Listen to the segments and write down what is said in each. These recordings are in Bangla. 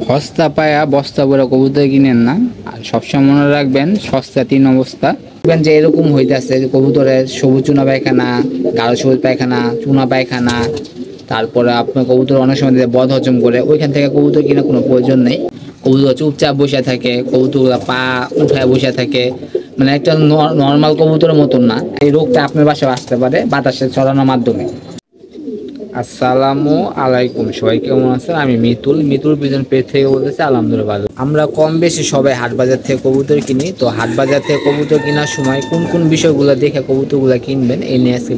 সস্তা পায়া বস্তা ভরে কবুতর কিনেন না। আর সবসময় মনে রাখবেন সস্তা 3 অবস্থা। দেখবেন যে এরকম হইতেছে কবুতরের সবুজ চুনা পায়খানা, গাঢ় সবুজ পায়খানা, চুনা পায়খানা, তারপরে আপনার কবুতর অনেক সময় বদ হজম করে, ওইখান থেকে কবুতর কিনা কোনো প্রয়োজন নেই। কবুতর চুপচাপ বসে থাকে, কবুতরগুলো পা উঠায় বসে থাকে, মানে একটা নর্মাল কবুতরের মতন না। এই রোগটা আপনার বাসায় আসতে পারে বাতাসে ছড়ানোর মাধ্যমে। আসসালামু আলাইকুম, সবাই কেমন আছেন? আমি মিতুল পিজন পেজ থেকে বলতেছি। আলহামদুলিল্লাহ ভালো। আমরা কম বেশি সবাই হাট বাজার থেকে কবুতর কিনি। তো হাট বাজার থেকে কবুতর কেনার সময় কোন কোন বিষয়গুলো দেখে কবুতরগুলো কিনবেন, এই নিয়ে আজকে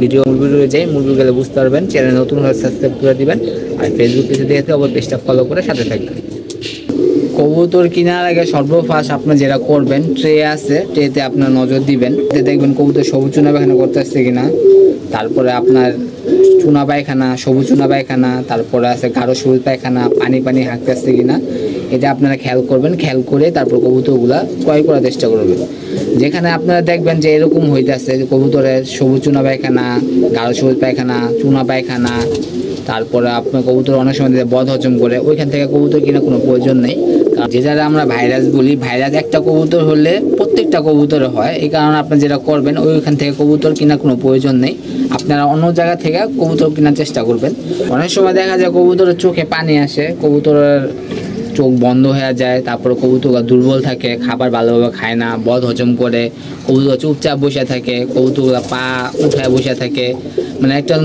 ভিডিও যাই। মূল গেলে বুঝতে পারবেন। চ্যানেল নতুন হলে সাবস্ক্রাইব করে দিবেন, আর ফেসবুক পেজে দেখে অবশ্যই পেজটা ফলো করে সাথে থাকবেন। কবুতর কেনার আগে সর্বফার্স্ট আপনার যেটা করবেন, ট্রে আছে, ট্রেতে আপনার নজর দিবেন। দেখবেন কবুতর সবুজ চুনা পায়খানা করতে আসছে কিনা, তারপরে আপনার চুনা পায়খানা, সবুজ চুনা পায়খানা, তারপরে আছে গাঢ় সবুজ পায়খানা, পানি হাঁকতে আসছে কিনা, এটা আপনারা খেয়াল করবেন। খেয়াল করে তারপর কবুতরগুলা ক্রয় করার চেষ্টা করবেন। যেখানে আপনারা দেখবেন যে এরকম হইতেছে কবুতরের সবুজ চুনা পায়খানা, গাঢ় সবুজ পায়খানা, চুনা পায়খানা, তারপরে আপনার কবুতর অনেক সময় বদ হজম করে, ওইখান থেকে কবুতর কিনা কোনো প্রয়োজন নেই। যে যারা আমরা ভাইরাস বলি, ভাইরাস একটা কবুতর হলে প্রত্যেকটা কবুতরে হয়। এই কারণে আপনি যেটা করবেন, ওইখান থেকে কবুতর কিনা কোনো প্রয়োজন নেই। আপনারা অন্য জায়গা থেকে কবুতর কেনার চেষ্টা করবেন। অনেক সময় দেখা যায় কবুতরের চোখে পানি আসে, কবুতরের চোখ বন্ধ হয়ে যায়, তারপরে কবুতরগুলো দুর্বল থাকে, খাবার ভালোভাবে খায় না, বদ হজম করে, কবুতর চুপচাপ বসে থাকে, কবুতরগুলো পা উঠায় বসে থাকে, মানে একটা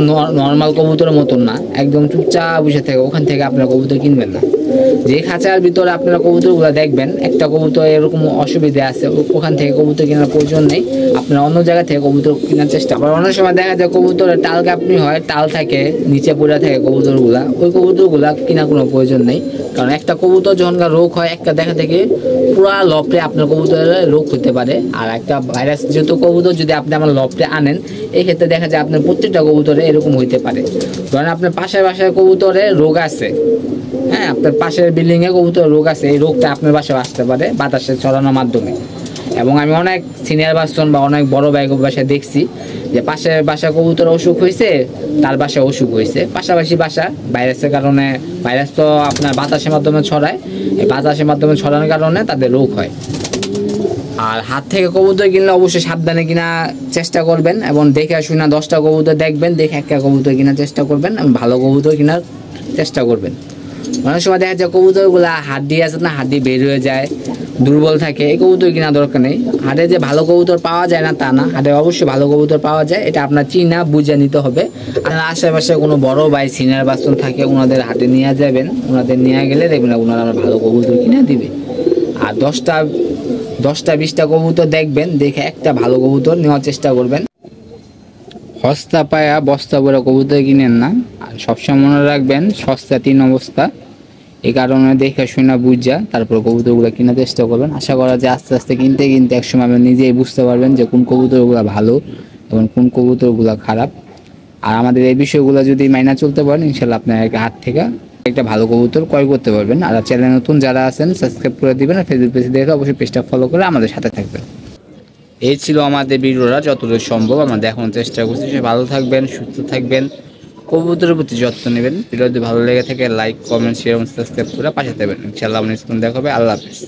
নর্মাল কবুতরের মতন না, একদম চুপচাপ বসে থাকে। ওখান থেকে আপনারা কবুতর কিনবেন না। যে খাঁচার ভিতরে আপনারা কবুতরগুলো দেখবেন একটা কবুতর এরকম অসুবিধা আছে, ওখান থেকে কবুতর কেনার প্রয়োজন নেই। আপনারা অন্য জায়গা থেকে কবুতর কেনার চেষ্টা করেন। অনেক সময় দেখা যায় কবুতরের টাল কাঁপনি হয়, টাল থাকে, নিচে পড়ে থাকে কবুতরগুলা, ওই কবুতরগুলা কেনার কোনো প্রয়োজন নেই। কারণ একটা কবুতর যখনকার রোগ হয়, একটা দেখা থেকে পুরা লপটে আপনার কবুতরের রোগ হতে পারে। আর একটা ভাইরাস যেহেতু কবুতর যদি আপনি আমার লপটে আনেন, এই ক্ষেত্রে দেখা যায় আপনার প্রত্যেকটা কবুতরে এরকম হইতে পারে। ধরেন আপনার পাশের বাসায় কবুতরে রোগ আছে, হ্যাঁ, আপনার পাশের বিল্ডিং এ কবুতর রোগ আছে, এই রোগটা আপনার বাসায় আসতে পারে বাতাসে ছড়ানোর মাধ্যমে। এবং আমি অনেক সিনিয়র পার্সন বা অনেক বড় ভাই বাসায় দেখছি যে পাশের বাসা কবুতর অসুখ হয়েছে, তার বাসায় অসুখ হয়েছে, পাশাপাশি বাসা। ভাইরাসের কারণে, ভাইরাস তো আপনার বাতাসের মাধ্যমে ছড়ায়, এই বাতাসের মাধ্যমে ছড়ানোর কারণে তাদের রোগ হয়। আর হাত থেকে কবুতর কিনলে অবশ্যই সাবধানে কিনা চেষ্টা করবেন, এবং দেখে শুনে 10টা কবুতর দেখবেন, দেখে একটা কবুতর কেনার চেষ্টা করবেন, এবং ভালো কবুতর কেনার চেষ্টা করবেন। অনেক সময় দেখা যায় কবুতরগুলা হাড্ডি আছে না, হাড্ডি বের হয়ে যায়, দুর্বল থাকে, এই কবুতর কেনার দরকার নেই। হাটে যে ভালো কবুতর পাওয়া যায় না তা না, হাটে অবশ্যই ভালো কবুতর পাওয়া যায়, এটা আপনার চিনা বুঝে নিতে হবে। আপনার আশেপাশে কোনো বড় ভাই সিনিয়র পার্সন থাকে, ওনাদের হাটে নিয়ে যাবেন, ওনাদের নিয়ে গেলে দেখবেন ওনারা ভালো কবুতর কিনে দিবে। আর 10টা 20টা কবুতর দেখবেন, দেখে একটা ভালো কবুতর নেওয়ার চেষ্টা করবেন। সস্তা পায়া বস্তা ভরে কবুতর কিনেন না। আর সবসময় মনে রাখবেন সস্তা 3 অবস্থা। এই কারণে দেখে শুনে বুঝা তারপর কবুতরগুলো কেনার চেষ্টা করবেন। আশা করা যায় আস্তে আস্তে কিনতে একসময় আপনি নিজেই বুঝতে পারবেন যে কোন কবুতরগুলো ভালো এবং কোন কবুতরগুলো খারাপ। আর আমাদের এই বিষয়গুলো যদি মাইনা চলতে পারেন, ইনশাল্লাহ আপনার হাত থেকে একটা ভালো কবুতর ক্রয় করতে পারবেন। আর চ্যানেল নতুন যারা আছেন সাবস্ক্রাইব করে দিবেন, আর ফেসবুক পেজে দেখে অবশ্যই পেজটা ফলো করে আমাদের সাথে থাকবেন। এই ছিল আমাদের ভিডিওটা, যতদূর সম্ভব আমরা দেখানোর চেষ্টা করছি। সে ভালো থাকবেন, সুস্থ থাকবেন, কবুতরের প্রতি যত্ন নেবেন। ভিডিও যদি ভালো লেগে থাকে লাইক, কমেন্ট, শেয়ার এবং সাবস্ক্রাইব করে পাশে থাকবেন। ইনশাআল্লাহ দেখা হবে। আল্লাহ হাফেজ।